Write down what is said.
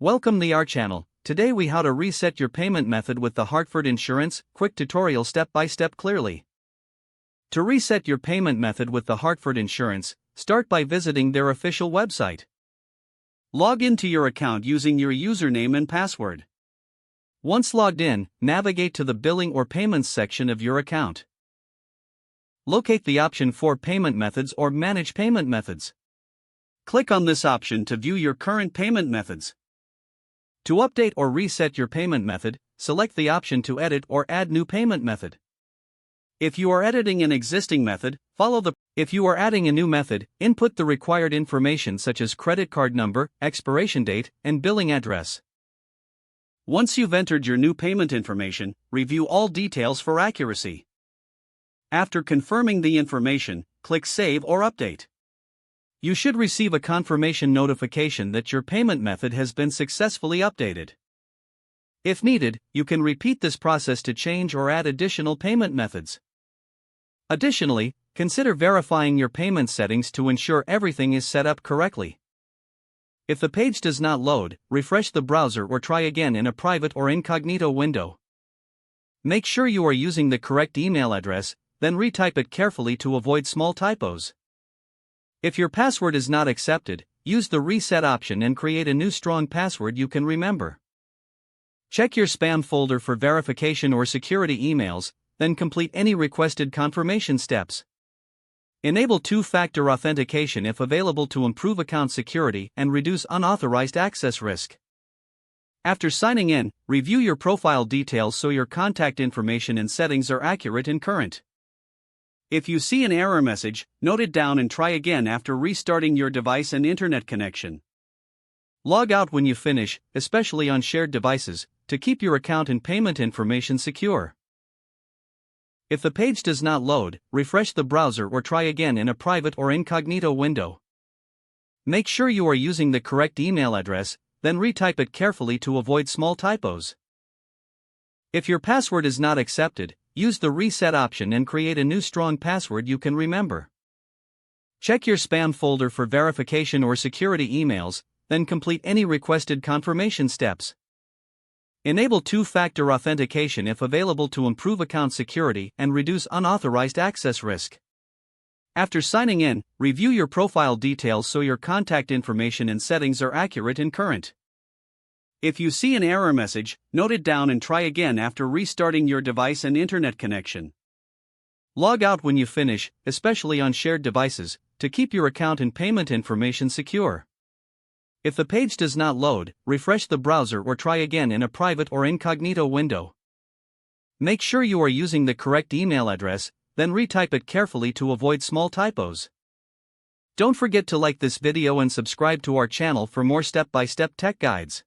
Welcome to our channel. Today we how to reset your payment method with the Hartford Insurance, quick tutorial step by step clearly. To reset your payment method with the Hartford Insurance, start by visiting their official website. Log into your account using your username and password. Once logged in, navigate to the billing or payments section of your account. Locate the option for payment methods or manage payment methods. Click on this option to view your current payment methods. To update or reset your payment method, select the option to edit or add new payment method. If you are editing an existing method, If you are adding a new method, input the required information such as credit card number, expiration date, and billing address. Once you've entered your new payment information, review all details for accuracy. After confirming the information, click Save or Update. You should receive a confirmation notification that your payment method has been successfully updated. If needed, you can repeat this process to change or add additional payment methods. Additionally, consider verifying your payment settings to ensure everything is set up correctly. If the page does not load, refresh the browser or try again in a private or incognito window. Make sure you are using the correct email address, then retype it carefully to avoid small typos. If your password is not accepted, use the reset option and create a new strong password you can remember. Check your spam folder for verification or security emails, then complete any requested confirmation steps. Enable two-factor authentication if available to improve account security and reduce unauthorized access risk. After signing in, review your profile details so your contact information and settings are accurate and current. If you see an error message, note it down and try again after restarting your device and internet connection. Log out when you finish, especially on shared devices, to keep your account and payment information secure. If the page does not load, refresh the browser or try again in a private or incognito window. Make sure you are using the correct email address, then retype it carefully to avoid small typos. If your password is not accepted, use the reset option and create a new strong password you can remember. Check your spam folder for verification or security emails, then complete any requested confirmation steps. Enable two-factor authentication if available to improve account security and reduce unauthorized access risk. After signing in, review your profile details so your contact information and settings are accurate and current. If you see an error message, note it down and try again after restarting your device and internet connection. Log out when you finish, especially on shared devices, to keep your account and payment information secure. If the page does not load, refresh the browser or try again in a private or incognito window. Make sure you are using the correct email address, then retype it carefully to avoid small typos. Don't forget to like this video and subscribe to our channel for more step-by-step tech guides.